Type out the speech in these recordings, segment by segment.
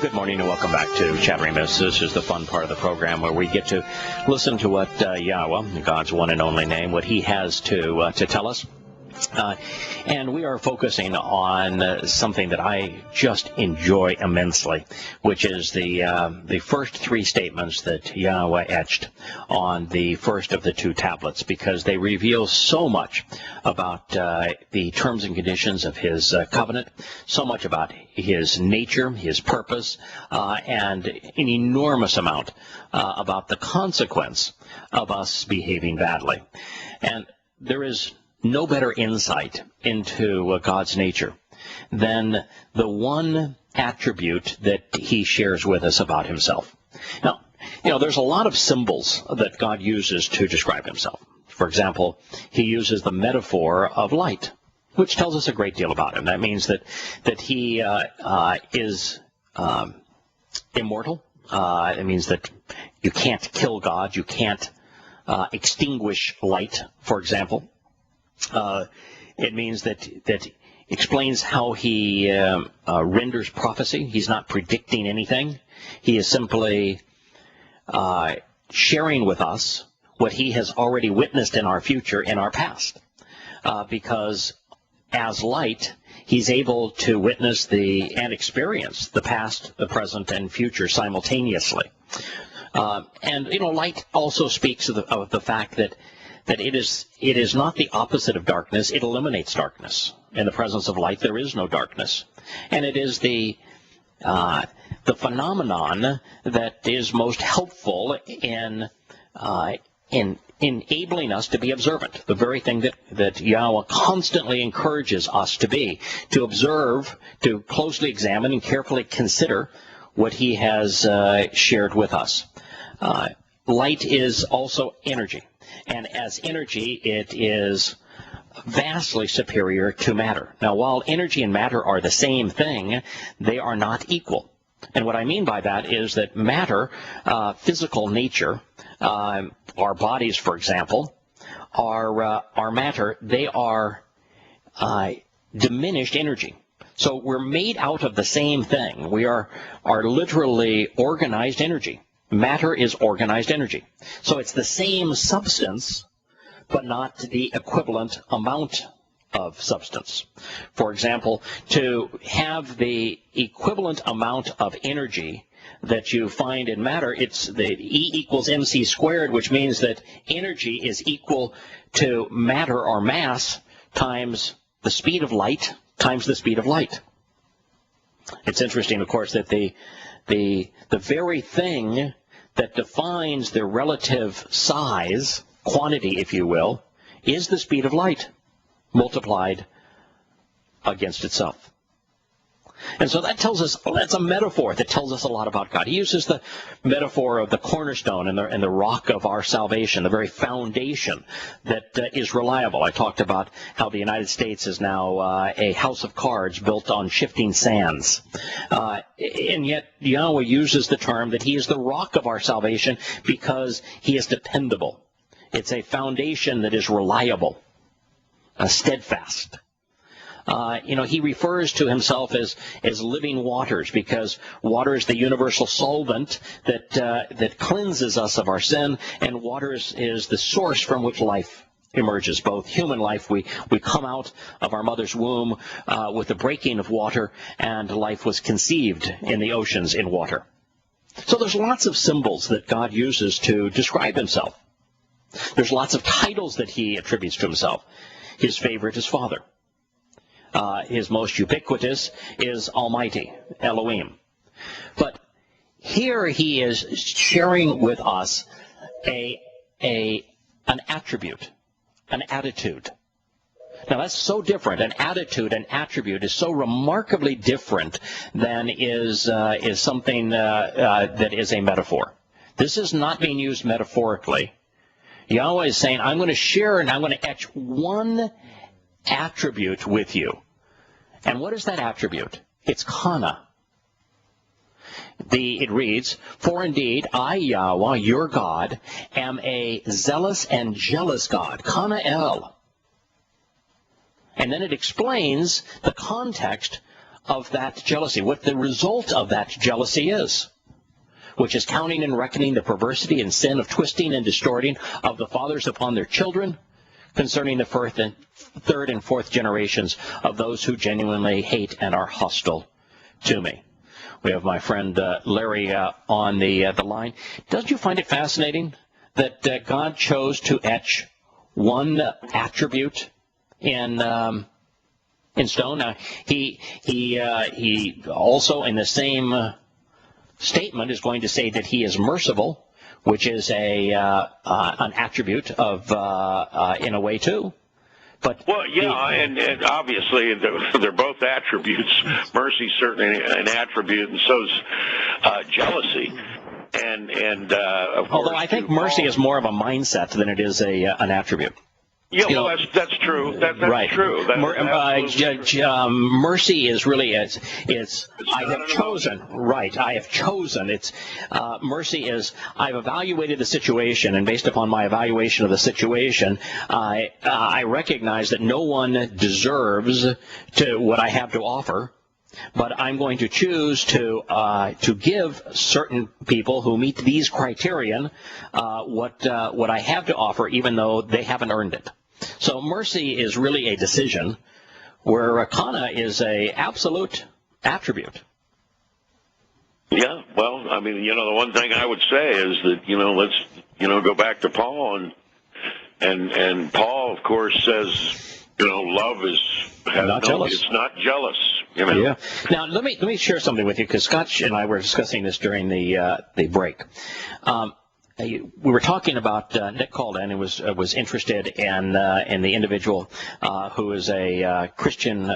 Good morning and welcome back to Shattering Myths. This is the fun part of the program where we get to listen to what Yahowah, God's one and only name, what he has to tell us. And we are focusing on something that I just enjoy immensely, which is the first three statements that Yahowah etched on the first of the two tablets, because they reveal so much about the terms and conditions of his covenant, so much about his nature, his purpose, and an enormous amount about the consequence of us behaving badly. And there is no better insight into God's nature than the one attribute that he shares with us about himself. Now, there's a lot of symbols that God uses to describe himself. For example, he uses the metaphor of light, which tells us a great deal about him. That means that he is immortal. It means that you can't kill God. You can't extinguish light, for example. It means that explains how he renders prophecy. He's not predicting anything. He is simply sharing with us what he has already witnessed in our future, in our past. Because as light, he's able to witness and experience the past, the present, and future simultaneously. And light also speaks of the fact that it is not the opposite of darkness. It eliminates darkness. In the presence of light, there is no darkness. And it is the phenomenon that is most helpful in enabling us to be observant, the very thing that Yahowah constantly encourages us to be, to observe, to closely examine and carefully consider what he has shared with us. Light is also energy. And as energy, it is vastly superior to matter. Now, while energy and matter are the same thing, they are not equal. And what I mean by that is that matter, physical nature, our bodies, for example, are matter. They are diminished energy. So we're made out of the same thing. We are literally organized energy. Matter is organized energy. So it's the same substance, but not the equivalent amount of substance. For example, to have the equivalent amount of energy that you find in matter, it's the E equals mc squared, which means that energy is equal to matter or mass times the speed of light times the speed of light. It's interesting, of course, that the very thing that defines the relative size, quantity, if you will, is the speed of light multiplied against itself. And so that tells us, that's a metaphor that tells us a lot about God. He uses the metaphor of the cornerstone and the rock of our salvation, the very foundation that is reliable. I talked about how the United States is now a house of cards built on shifting sands. And yet Yahowah uses the term that he is the rock of our salvation because he is dependable. It's a foundation that is reliable, steadfast. He refers to himself as living waters because water is the universal solvent that cleanses us of our sin, and water is the source from which life emerges, both human life. We come out of our mother's womb with the breaking of water, and life was conceived in the oceans in water. So there's lots of symbols that God uses to describe himself. There's lots of titles that he attributes to himself. His favorite is Father. His most ubiquitous is Almighty, Elohim. But here he is sharing with us an attribute, an attitude. Now that's so different. An attitude, an attribute is so remarkably different than is something that is a metaphor. This is not being used metaphorically. Yahowah is saying, I'm going to share and I'm going to etch one attribute with you. And what is that attribute? It's kana. It reads, for indeed, I, Yahowah, your God, am a zealous and jealous God. Kana el. And then it explains the context of that jealousy, what the result of that jealousy is, which is counting and reckoning the perversity and sin of twisting and distorting of the fathers upon their children, concerning the third and fourth generations of those who genuinely hate and are hostile to me. We have my friend Larry on the line. Doesn't you find it fascinating that God chose to etch one attribute in stone? Now, he also in the same statement is going to say that he is merciful, which is an attribute of in a way too. But well, yeah, and obviously they're both attributes. Mercy is certainly an attribute, and so's jealousy. And of course, although I think mercy is more of a mindset than it is an attribute. Yeah, well, that's true. That's right. True. Mercy is really I have chosen. Right, I have chosen. It's mercy is I've evaluated the situation, and based upon my evaluation of the situation, I recognize that no one deserves to what I have to offer. But I'm going to choose to give certain people who meet these criterion what I have to offer, even though they haven't earned it. So mercy is really a decision, where kana is a absolute attribute. Yeah, well, I mean, the one thing I would say is that let's go back to Paul, and Paul, of course, says love not jealous. It's not jealous. Yeah. Now let me share something with you, because Scott and I were discussing this during the break. We were talking about Nick called in and was interested in the individual who is a Christian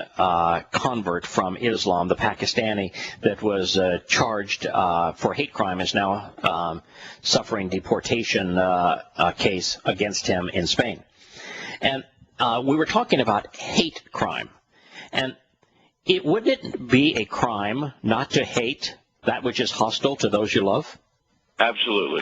convert from Islam, the Pakistani that was charged for hate crime, is now suffering deportation case against him in Spain. And we were talking about hate crime, and wouldn't it be a crime not to hate that which is hostile to those you love? Absolutely.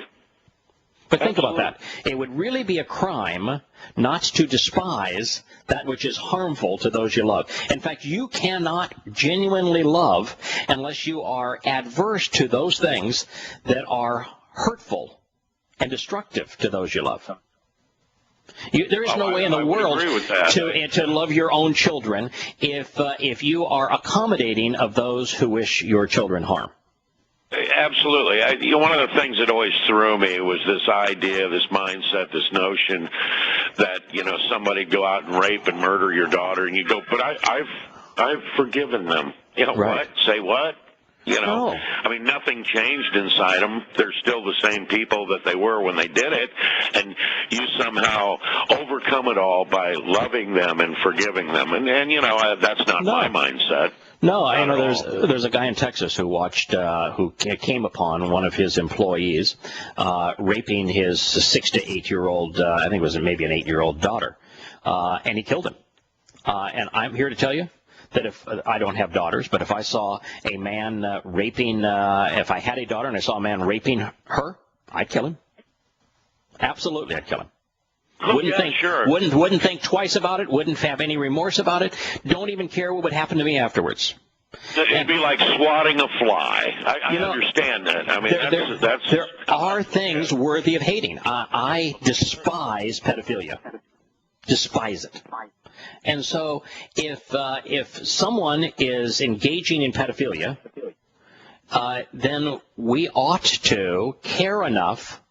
But think about that. It would really be a crime not to despise that which is harmful to those you love. In fact, you cannot genuinely love unless you are adverse to those things that are hurtful and destructive to those you love. There is no way in the world to love your own children if you are accommodating of those who wish your children harm. Absolutely. One of the things that always threw me was this idea, this mindset, this notion that somebody'd go out and rape and murder your daughter, and you go, but I've forgiven them. Right. What? Say what? No. I mean, nothing changed inside them. They're still the same people that they were when they did it, and you somehow overcome it all by loving them and forgiving them. And that's not my mindset. No, I know there's a guy in Texas who who came upon one of his employees raping his 6 to 8 year old, I think it was maybe an 8-year-old daughter, and he killed him. And I'm here to tell you that if I don't have daughters, but if I saw a man raping, if I had a daughter and I saw a man raping her, I'd kill him. Absolutely, I'd kill him. Wouldn't think twice about it. Wouldn't have any remorse about it. Don't even care what would happen to me afterwards. It'd be like swatting a fly. I understand that. I mean, there are things worthy of hating. I despise pedophilia. Despise it. And so, if someone is engaging in pedophilia, then we ought to care enough,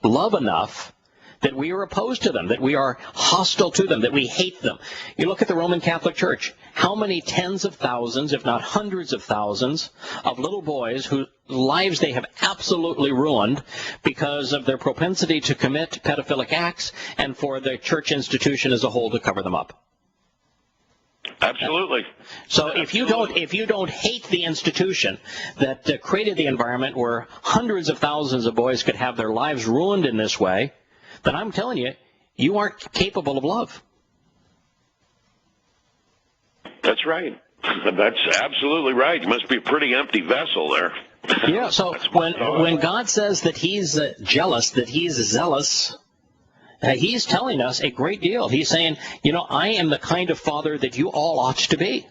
love enough, that we are opposed to them, that we are hostile to them, that we hate them. You look at the Roman Catholic Church. How many tens of thousands, if not hundreds of thousands, of little boys whose lives they have absolutely ruined because of their propensity to commit pedophilic acts, and for the church institution as a whole to cover them up? Absolutely. So if you don't hate the institution that created the environment where hundreds of thousands of boys could have their lives ruined in this way, then I'm telling you, you aren't capable of love. That's right. That's absolutely right. You must be a pretty empty vessel there. Yeah, so when God says that he's jealous, that he's zealous, he's telling us a great deal. He's saying, I am the kind of father that you all ought to be.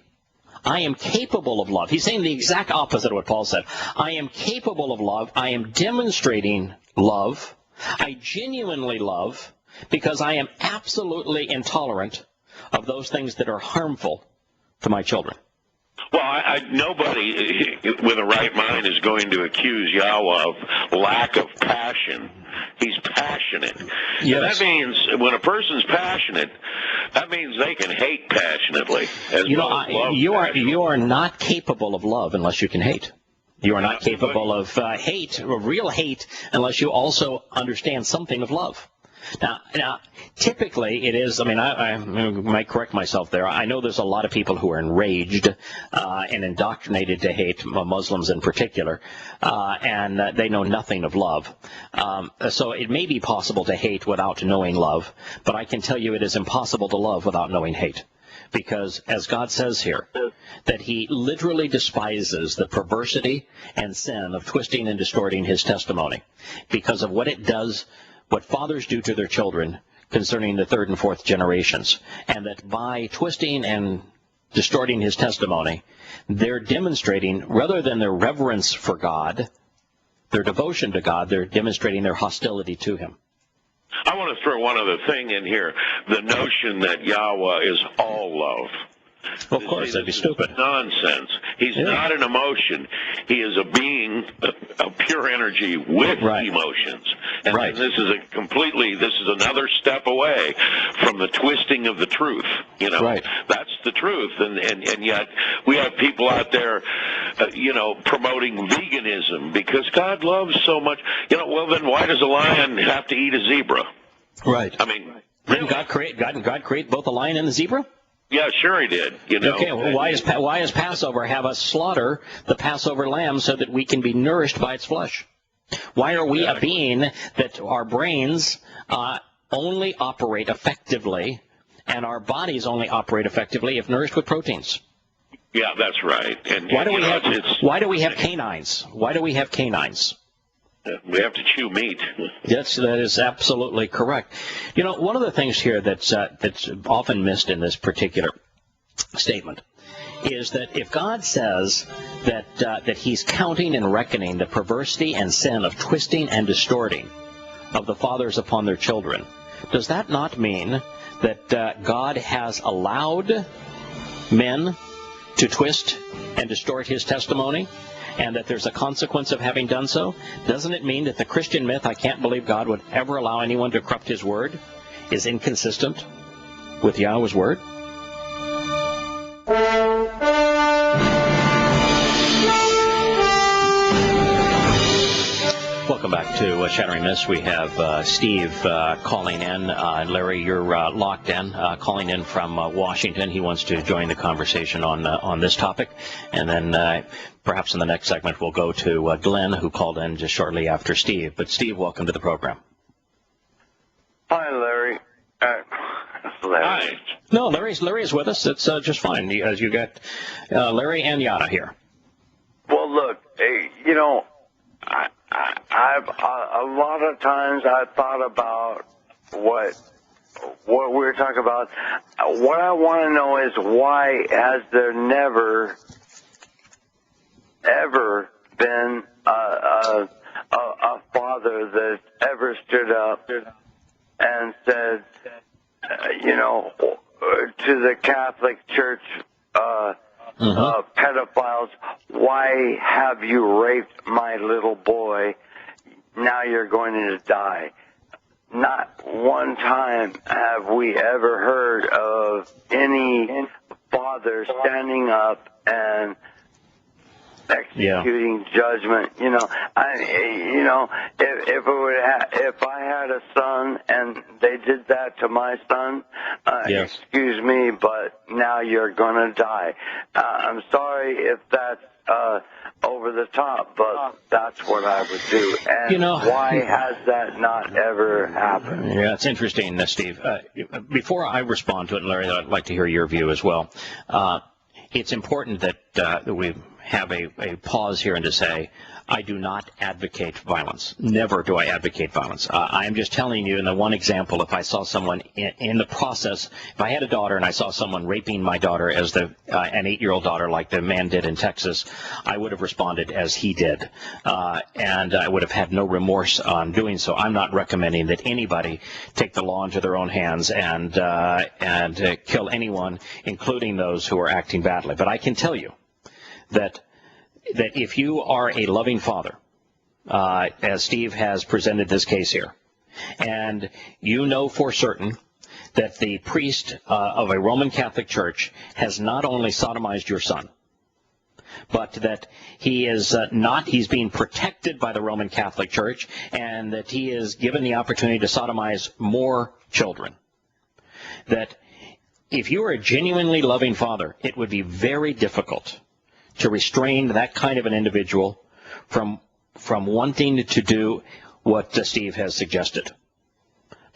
I am capable of love. He's saying the exact opposite of what Paul said. I am capable of love. I am demonstrating love. I genuinely love because I am absolutely intolerant of those things that are harmful to my children. Well, nobody with a right mind is going to accuse Yahowah of lack of passion. He's passionate. Yes. And that means when a person's passionate, that means they can hate passionately. You are not capable of love unless you can hate. You are not capable of hate, or real hate, unless you also understand something of love. Now, typically it is, I might correct myself there. I know there's a lot of people who are enraged and indoctrinated to hate, Muslims in particular, and they know nothing of love. So it may be possible to hate without knowing love, but I can tell you it is impossible to love without knowing hate. Because, as God says here, that he literally despises the perversity and sin of twisting and distorting his testimony because of what it does, what fathers do to their children concerning the third and fourth generations, and that by twisting and distorting his testimony, they're demonstrating, rather than their reverence for God, their devotion to God, they're demonstrating their hostility to him. I want to throw one other thing in here, the notion that Yahowah is all love. Well, of course, that'd be stupid. Nonsense. He's not an emotion. He is a being, a pure energy with emotions. And this is another step away from the twisting of the truth. That's the truth. And yet we have people out there, promoting veganism because God loves so much. Well, then why does a lion have to eat a zebra? Right. Really? Didn't God create both the lion and the zebra? Yeah, sure he did. Okay, well, why does Passover have us slaughter the Passover lamb so that we can be nourished by its flesh? Why are we a being that our brains only operate effectively and our bodies only operate effectively if nourished with proteins? Yeah, that's right. And why do we have canines? Why do we have canines? We have to chew meat. Yes, that is absolutely correct. One of the things here that's often missed in this particular statement is that if God says that he's counting and reckoning the perversity and sin of twisting and distorting of the fathers upon their children, does that not mean that God has allowed men to twist and distort his testimony, and that there's a consequence of having done so? Doesn't it mean that the Christian myth, I can't believe God would ever allow anyone to corrupt his word, is inconsistent with Yahweh's word? Welcome back to Shattering Myths. We have Steve calling in. Larry, you're locked in, calling in from Washington. He wants to join the conversation on this topic. And then perhaps in the next segment we'll go to Glenn, who called in just shortly after Steve. But Steve, welcome to the program. Hi, Larry. Hi. No, Larry is with us. It's just fine. You got Larry and Yana here. Well, look, I've a lot of times I've thought about what we're talking about. What I want to know is why has there never ever been a father that ever stood up and said, to the Catholic Church pedophiles, why have you raped my little boy? Now you're going to die. Not one time have we ever heard of any father standing up and executing judgment. If I had a son and they did that to my son, excuse me, but now you're gonna die. I'm sorry if that's over the top, but that's what I would do. And why has that not ever happened? Yeah, it's interesting, Steve. Before I respond to it, Larry, I'd like to hear your view as well. It's important that we have a pause here and to say, I do not advocate violence. Never do I advocate violence. I'm just telling you in the one example, if I saw someone in the process, if I had a daughter and I saw someone raping my daughter as an 8-year-old daughter like the man did in Texas, I would have responded as he did. And I would have had no remorse on doing so. I'm not recommending that anybody take the law into their own hands and kill anyone, including those who are acting badly. But I can tell you that if you are a loving father, as Steve has presented this case here, and you know for certain that the priest of a Roman Catholic Church has not only sodomized your son, but that he is he's being protected by the Roman Catholic Church, and that he is given the opportunity to sodomize more children, that if you are a genuinely loving father, it would be very difficult to restrain that kind of an individual from wanting to do what Steve has suggested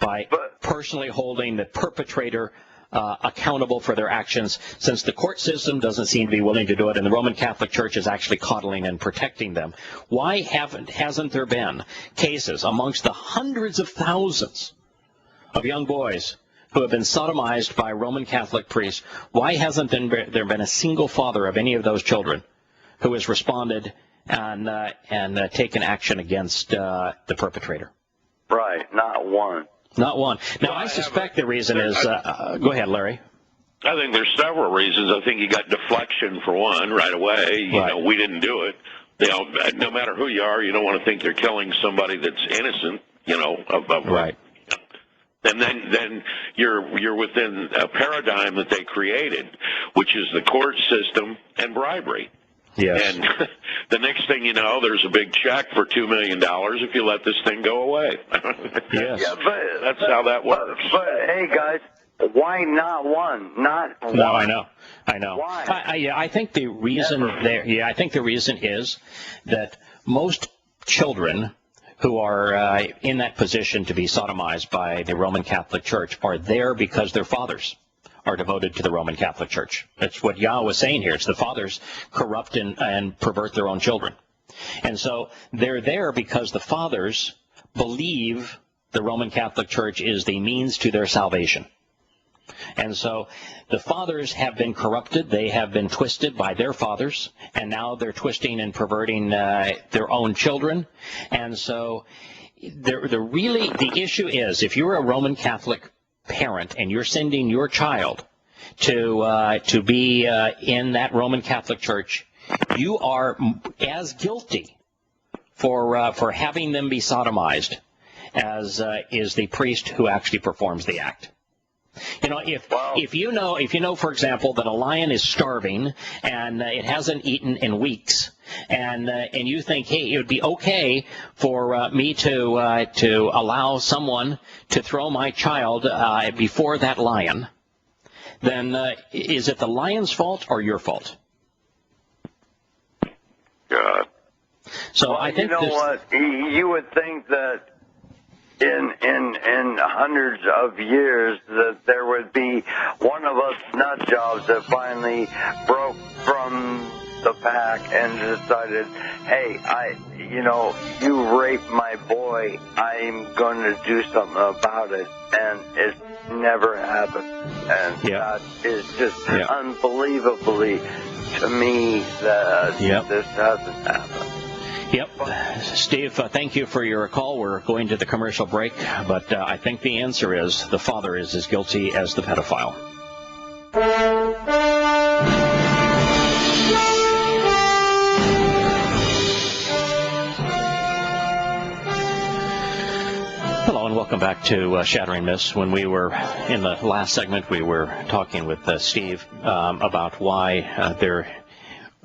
by personally holding the perpetrator accountable for their actions, since the court system doesn't seem to be willing to do it and the Roman Catholic Church is actually coddling and protecting them. Why hasn't there been cases amongst the hundreds of thousands of young boys who have been sodomized by Roman Catholic priests? Why hasn't there been a single father of any of those children who has responded and taken action against the perpetrator? Right, not one. Not one. Now, I suspect the reason is... go ahead, Larry. I think there's several reasons. I think you got deflection, for one, right away. You know, we didn't do it. No matter who you are, you don't want to think you're killing somebody that's innocent, right. And then you're within a paradigm that they created, which is the court system and bribery. Yes. And the next thing you know, there's a big check for $2 million if you let this thing go away. Yes. Yeah, but that's how that works. But hey, guys, why not one? Not one. No, I know. Why? I think the reason I think the reason is that most children who are in that position to be sodomized by the Roman Catholic Church are there because their fathers are devoted to the Roman Catholic Church. That's what Yahowah was saying here. It's the fathers corrupt and pervert their own children. And so they're there because the fathers believe the Roman Catholic Church is the means to their salvation. And so the fathers have been corrupted. They have been twisted by their fathers, and now they're twisting and perverting their own children. And so the issue is, if you're a Roman Catholic parent and you're sending your child to be in that Roman Catholic Church, you are as guilty for having them be sodomized as is the priest who actually performs the act. If you know, for example, that a lion is starving and it hasn't eaten in weeks, and you think, hey, it would be okay for me to allow someone to throw my child before that lion, then is it the lion's fault or your fault? God. So I think what you would think that in hundreds of years that there would be one of us nut jobs that finally broke from the pack and decided, hey, you raped my boy, I'm going to do something about it, and it never happened. And that is just unbelievably to me that this hasn't happened. Yep. Steve, thank you for your call. We're going to the commercial break, but I think the answer is the father is as guilty as the pedophile. Hello and welcome back to Shattering Myths. When we were in the last segment, we were talking with Steve about why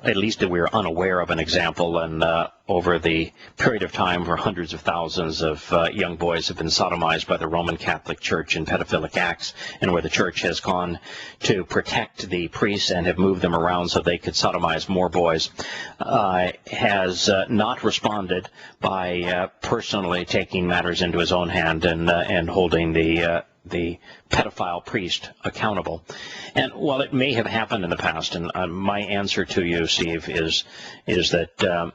at least that we are unaware of an example, and over the period of time where hundreds of thousands of young boys have been sodomized by the Roman Catholic Church in pedophilic acts, and where the Church has gone to protect the priests and have moved them around so they could sodomize more boys, has not responded by personally taking matters into his own hand and holding the the pedophile priest accountable. And while it may have happened in the past, and my answer to you, Steve, is that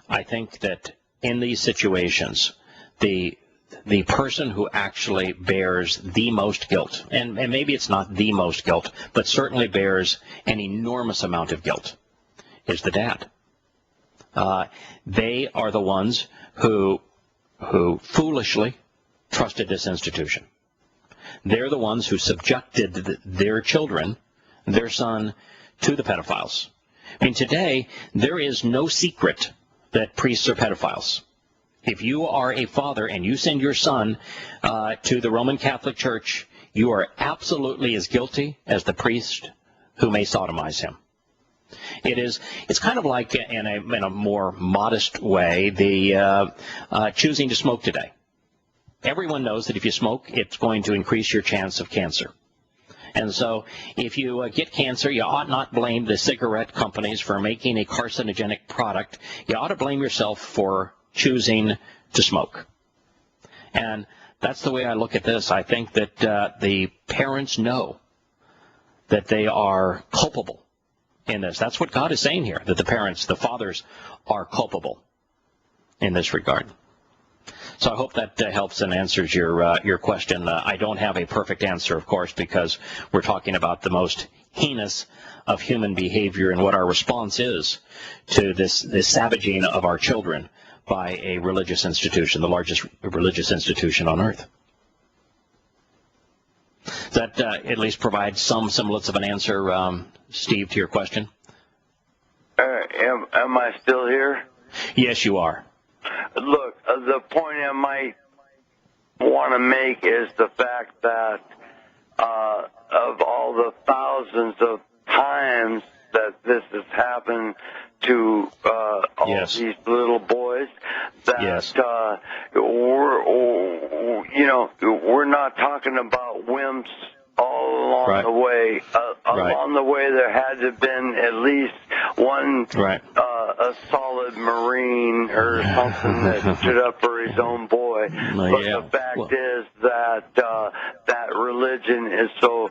I think that in these situations, the person who actually bears the most guilt, and maybe it's not the most guilt, but certainly bears an enormous amount of guilt, is the dad. They are the ones who foolishly trusted this institution. They're the ones who subjected their children, their son, to the pedophiles. I mean, today, there is no secret that priests are pedophiles. If you are a father and you send your son to the Roman Catholic Church, you are absolutely as guilty as the priest who may sodomize him. It's kind of like, in a more modest way, the choosing to smoke today. Everyone knows that if you smoke, it's going to increase your chance of cancer. And so if you get cancer, you ought not blame the cigarette companies for making a carcinogenic product. You ought to blame yourself for choosing to smoke. And that's the way I look at this. I think that the parents know that they are culpable in this. That's what God is saying here, that the parents, the fathers, are culpable in this regard. So I hope that helps and answers your question. I don't have a perfect answer, of course, because we're talking about the most heinous of human behavior and what our response is to this savaging of our children by a religious institution, the largest religious institution on earth. Does that at least provide some semblance of an answer, Steve, to your question? Am I still here? Yes, you are. Look, the point I might want to make is the fact that of all the thousands of times that this has happened to all these little boys, that we're not talking about wimps all along the way. Along the way, there had to have been at least one a solid Marine or something that stood up for his own boy. But the fact is that that religion is so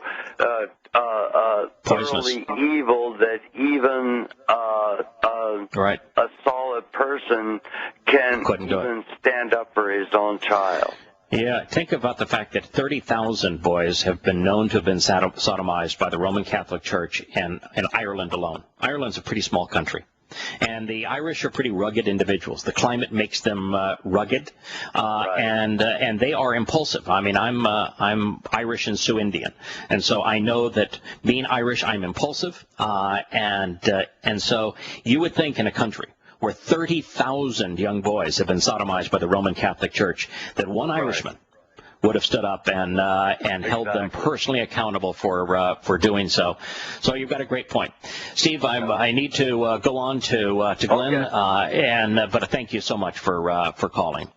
thoroughly evil that even a solid person can even stand up for his own child. Yeah, think about the fact that 30,000 boys have been known to have been sodomized by the Roman Catholic Church in Ireland alone. Ireland's a pretty small country. And the Irish are pretty rugged individuals. The climate makes them rugged, and they are impulsive. I mean, I'm Irish and Sioux Indian, and so I know that being Irish, I'm impulsive, and so you would think in a country where 30,000 young boys have been sodomized by the Roman Catholic Church, that one Irishman would have stood up and held them personally accountable for doing so. So you've got a great point, Steve. I need to go on to Glenn, but thank you so much for calling.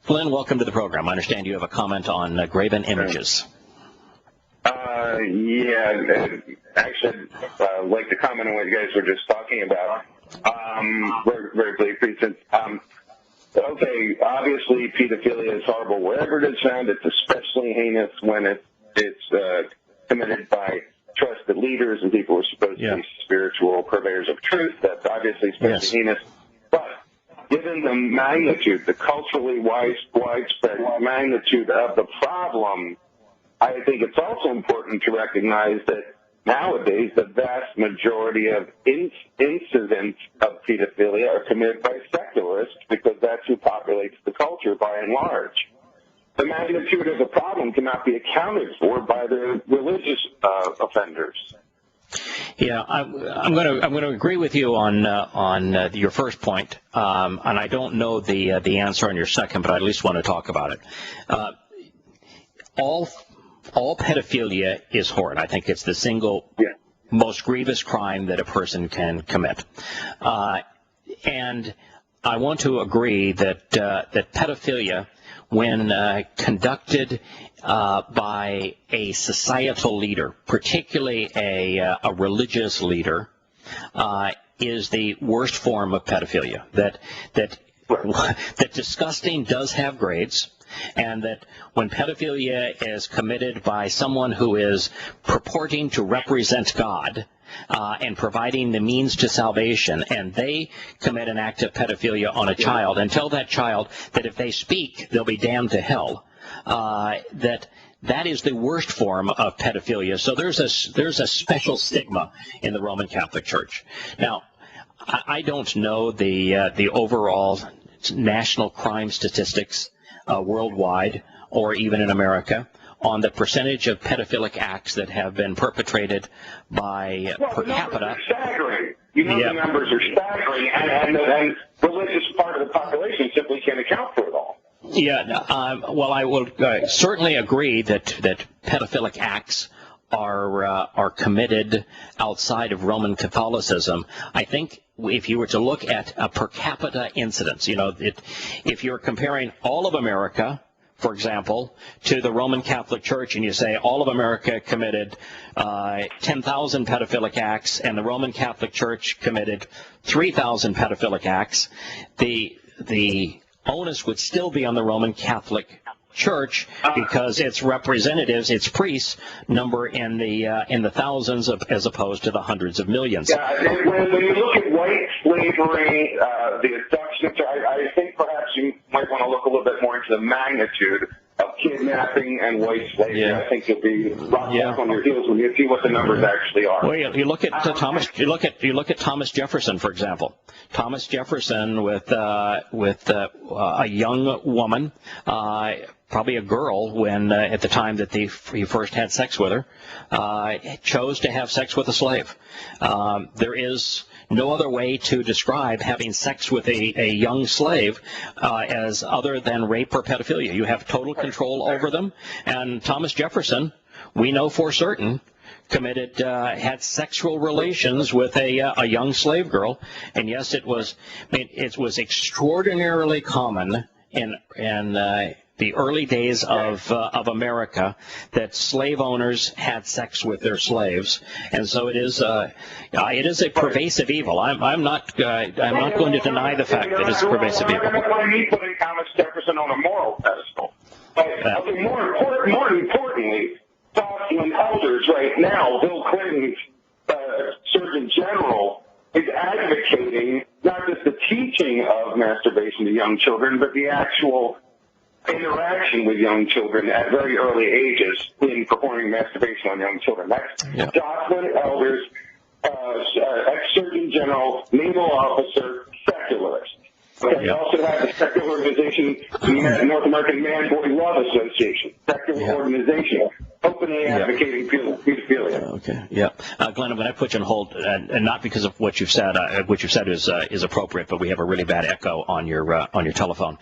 Glenn, welcome to the program. I understand you have a comment on graven images. Actually, I'd like to comment on what you guys were just talking about. Very briefly, since okay, obviously pedophilia is horrible wherever it is found. It's especially heinous when it's committed by trusted leaders and people who are supposed to be spiritual purveyors of truth. That's obviously especially heinous. But given the magnitude, the culturally widespread magnitude of the problem, I think it's also important to recognize that nowadays, the vast majority of incidents of pedophilia are committed by secularists because that's who populates the culture by and large. The magnitude of the problem cannot be accounted for by the religious offenders. Yeah, I'm going to agree with you on your first point, and I don't know the answer on your second, but I at least want to talk about it. All pedophilia is horrid. I think it's the single most grievous crime that a person can commit. And I want to agree that pedophilia, when conducted by a societal leader, particularly a religious leader, is the worst form of pedophilia. That that disgusting does have grades, and that when pedophilia is committed by someone who is purporting to represent God and providing the means to salvation, and they commit an act of pedophilia on a child and tell that child that if they speak, they'll be damned to hell, that is the worst form of pedophilia. So there's a special stigma in the Roman Catholic Church. Now, I don't know the overall national crime statistics worldwide or even in America on the percentage of pedophilic acts that have been perpetrated by per capita. The numbers are staggering. The numbers are staggering, and the religious part of the population simply can't account for it all. Yeah, well, I will certainly agree that pedophilic acts are committed outside of Roman Catholicism. I think if you were to look at a per capita incidence, if you're comparing all of America, for example, to the Roman Catholic Church, and you say all of America committed 10,000 pedophilic acts, and the Roman Catholic Church committed 3,000 pedophilic acts, the onus would still be on the Roman Catholic Church because its representatives, its priests, number in the thousands as opposed to the hundreds of millions. Yeah, when you look at white slavery, the abductions, I think perhaps you might want to look a little bit more into the magnitude of kidnapping and white slavery. Yeah. I think you'll be rocked back on your heels when you see what the numbers actually are. Well, you look at Thomas. You look at Thomas Jefferson, for example. Thomas Jefferson with a young woman, probably a girl, when at the time that he first had sex with her, chose to have sex with a slave. There is no other way to describe having sex with a young slave as other than rape or pedophilia. You have total control over them, and Thomas Jefferson, we know for certain, had sexual relations with a young slave girl, and yes, it was extraordinarily common in the early days of America that slave owners had sex with their slaves, and so it is a pervasive evil. I'm not going to deny the fact that it's a pervasive evil. Why me putting Thomas Jefferson on a moral pedestal? But more importantly, talking elders right now, Bill Clinton's Surgeon General is advocating not just the teaching of masturbation to young children, but the actual interaction with young children at very early ages in performing masturbation on young children. That's Jocelyn Elders, ex-Surgeon General, naval officer, secularist. Okay, you also have the secular organization, the North American Man-Boy Love Association, secular organization, openly advocating pedophilia. Okay, yeah. Glenn, I'm going to put you on hold, and not because of what you've said. What you've said is appropriate, but we have a really bad echo on your telephone.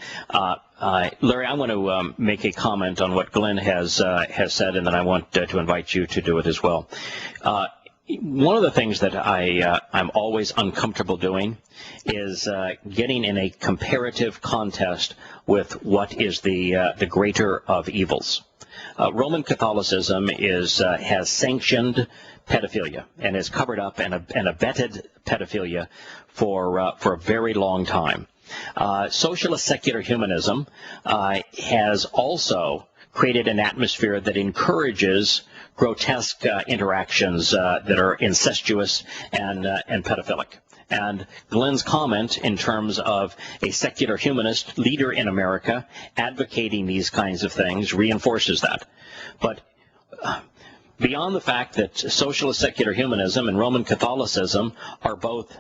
Larry, I want to make a comment on what Glenn has said, and then I want to invite you to do it as well. One of the things that I'm always uncomfortable doing is getting in a comparative contest with what is the greater of evils. Roman Catholicism has sanctioned pedophilia and has covered up and abetted pedophilia for a very long time. Socialist secular humanism has also created an atmosphere that encourages grotesque interactions that are incestuous and pedophilic. And Glenn's comment in terms of a secular humanist leader in America advocating these kinds of things reinforces that. But beyond the fact that socialist secular humanism and Roman Catholicism are both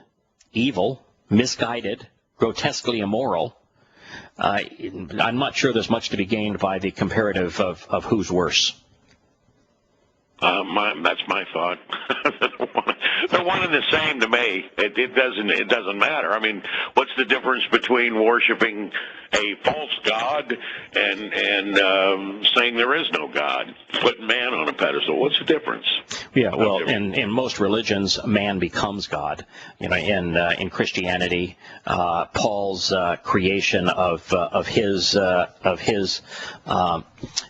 evil, misguided, grotesquely immoral, I'm not sure there's much to be gained by the comparative of who's worse. That's my thought. They're one and the same to me. It doesn't matter. I mean, what's the difference between worshiping a false god and saying there is no God? Putting man on a pedestal. What's the difference? Yeah, well, in most religions, man becomes God. In Christianity, Paul's creation of his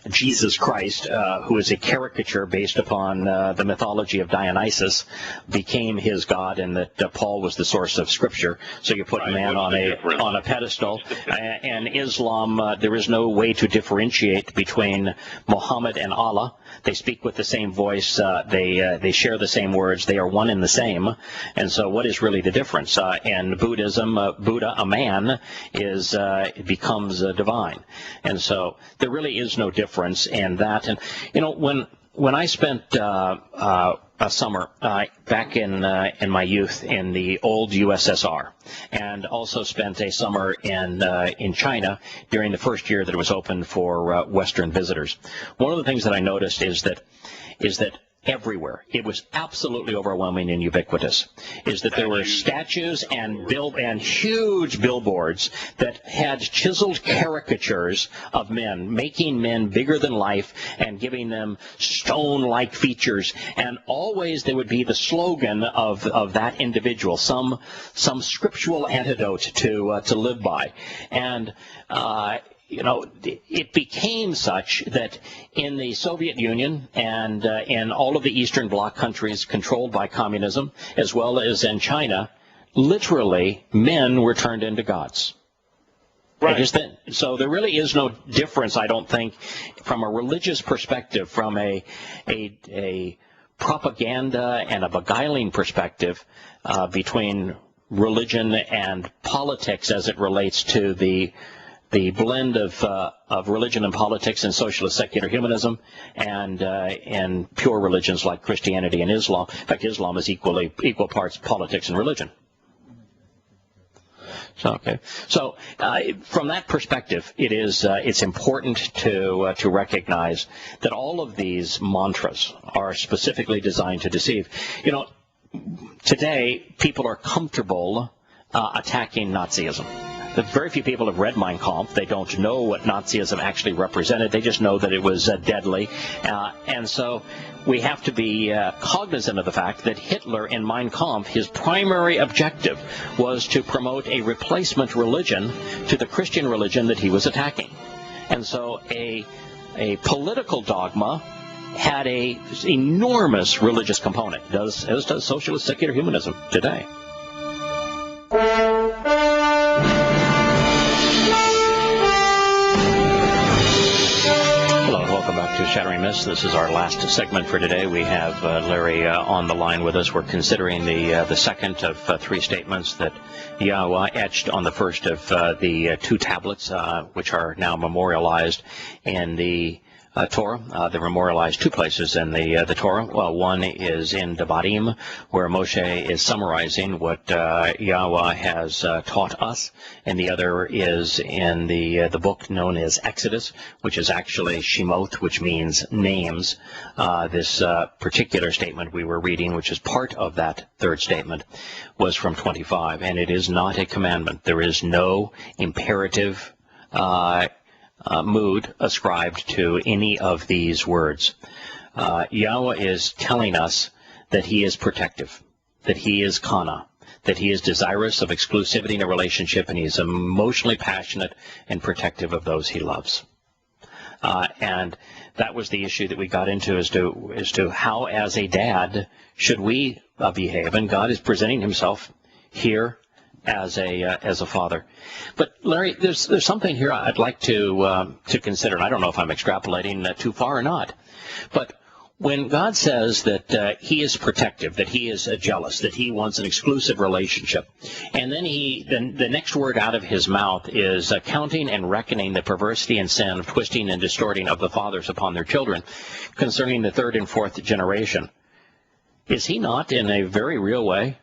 Jesus Christ, who is a caricature based upon the mythology of Dionysus, became his God, and that Paul was the source of Scripture. So you put man on a pedestal. And Islam, there is no way to differentiate between Muhammad and Allah. They speak with the same voice. They share the same words. They are one and the same. And so what is really the difference? In Buddhism, Buddha, a man, becomes divine. And so there really is no difference in that. And, when I spent a summer back in my youth in the old USSR, and also spent a summer in China during the first year that it was open for Western visitors, one of the things that I noticed is that everywhere, it was absolutely overwhelming and ubiquitous, is that there were statues and huge billboards that had chiseled caricatures of men, making men bigger than life and giving them stone-like features. And always there would be the slogan of that individual, some scriptural antidote to live by. And it became such that in the Soviet Union and in all of the Eastern Bloc countries controlled by communism, as well as in China, literally men were turned into gods. Right. So there really is no difference, I don't think, from a religious perspective, from a propaganda and a beguiling perspective between religion and politics as it relates to the blend of religion and politics and socialist secular humanism and pure religions like Christianity and Islam. In fact, Islam is equal parts politics and religion. So from that perspective, it's important to recognize that all of these mantras are specifically designed to deceive. Today people are comfortable attacking Nazism. Very few people have read Mein Kampf. They don't know what Nazism actually represented. They just know that it was deadly. And so we have to be cognizant of the fact that Hitler in Mein Kampf, his primary objective was to promote a replacement religion to the Christian religion that he was attacking. And so a political dogma had an enormous religious component, as does socialist secular humanism today. To Shattering Myths. This is our last segment for today. We have Larry on the line with us. We're considering the second of three statements that Yahowah etched on the first of the two tablets, which are now memorialized in the Torah. They're memorialized two places in the Torah. Well, one is in Devarim, where Moshe is summarizing what Yahowah has taught us, and the other is in the book known as Exodus, which is actually Shemot, which means names. This particular statement we were reading, which is part of that third statement, was from 25, and it is not a commandment. There is no imperative mood ascribed to any of these words. Yahowah is telling us that he is protective, that he is kana, that he is desirous of exclusivity in a relationship, and he is emotionally passionate and protective of those he loves. And that was the issue that we got into as to how, as a dad, should we behave. And God is presenting himself here as a father. But Larry, there's something here I'd like to consider, and I don't know if I'm extrapolating too far or not. But when God says that he is protective, that he is jealous, that he wants an exclusive relationship, and then the next word out of his mouth is counting and reckoning the perversity and sin of twisting and distorting of the fathers upon their children, concerning the third and fourth generation, is he not in a very real way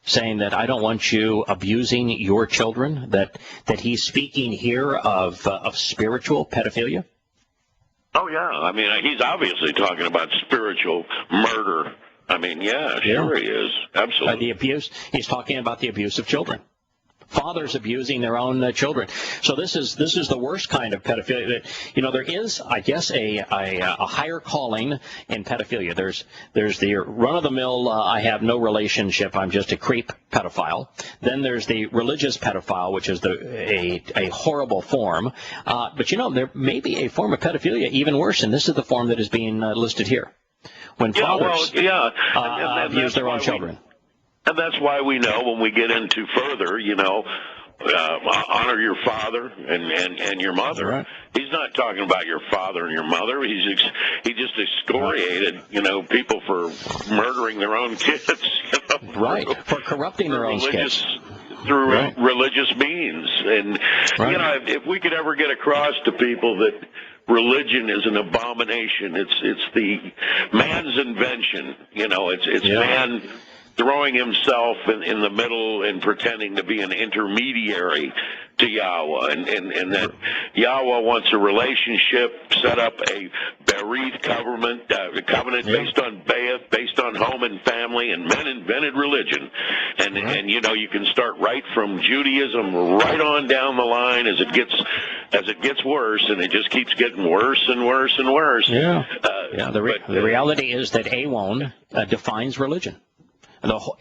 saying that I don't want you abusing your children, that he's speaking here of spiritual pedophilia? Oh, yeah. I mean, he's obviously talking about spiritual murder. I mean, yeah, sure he is. Absolutely. The abuse. He's talking about the abuse of children. Fathers abusing their own children. So this is the worst kind of pedophilia. You know, there is, I guess, a higher calling in pedophilia. There's the run-of-the-mill, I have no relationship, I'm just a creep pedophile. Then there's the religious pedophile, which is a horrible form. But you know, there may be a form of pedophilia even worse, and this is the form that is being listed here. When fathers abuse their own children. And that's why we know when we get into further, you know, honor your father and your mother. Right. He's not talking about your father and your mother. He just excoriated, you know, people for murdering their own kids. You know, right, for corrupting their own kids. Through religious means. And, you know, if we could ever get across to people that religion is an abomination, it's the man's invention, you know, it's man throwing himself in the middle and pretending to be an intermediary to Yahowah, and that Yahowah wants a relationship, set up a bereaved covenant based on Be'eth, based on home and family, and men invented religion. And you know, you can start right from Judaism right on down the line as it gets worse, and it just keeps getting worse and worse and worse. The reality is that Awon defines religion.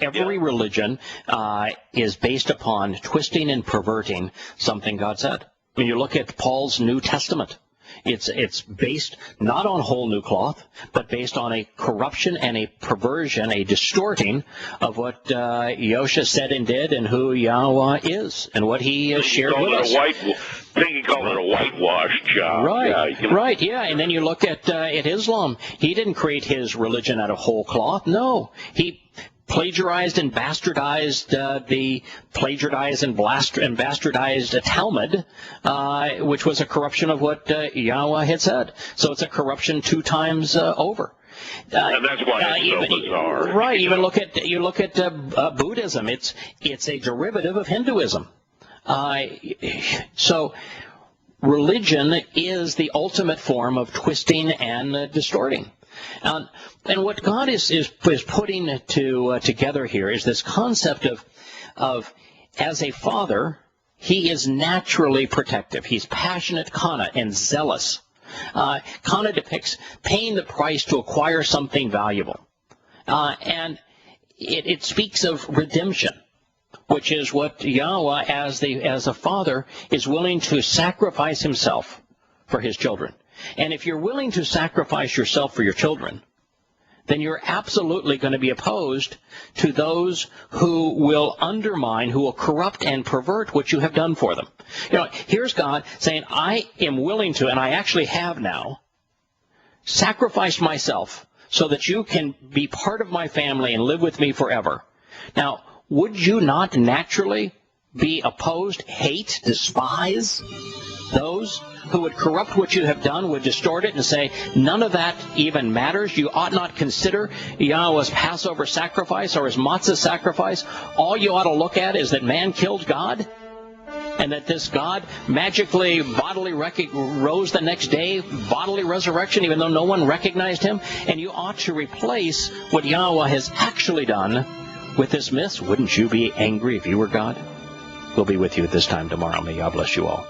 Every religion is based upon twisting and perverting something God said. When you look at Paul's New Testament, it's based not on whole new cloth, but based on a corruption and a perversion, a distorting of what Yosha said and did, and who Yahowah is, and what he shared with us. I think he called it a whitewash job. Right, and then you look at Islam. He didn't create his religion out of whole cloth. No, he plagiarized and bastardized the bastardized Talmud, which was a corruption of what Yahowah had said. So it's a corruption 2 times over. And that's why it's so bizarre. Right. Even you look at Buddhism. It's a derivative of Hinduism. So religion is the ultimate form of twisting and distorting. And what God is putting together here is this concept of as a father, he is naturally protective. He's passionate, kana, and zealous. Kana depicts paying the price to acquire something valuable. And it speaks of redemption, which is what Yahowah, as a father, is willing to sacrifice himself for his children. And if you're willing to sacrifice yourself for your children, then you're absolutely going to be opposed to those who will undermine, who will corrupt and pervert what you have done for them. You know, here's God saying, I am willing to, and I actually have now, sacrificed myself so that you can be part of my family and live with me forever. Now, would you not naturally be opposed, hate, despise those who would corrupt what you have done, would distort it and say, none of that even matters? You ought not consider Yahowah's Passover sacrifice or his matzah sacrifice. All you ought to look at is that man killed God, and that this God magically bodily rose the next day, bodily resurrection, even though no one recognized him. And you ought to replace what Yahowah has actually done with this myth. Wouldn't you be angry if you were God? We'll be with you at this time tomorrow. May God bless you all.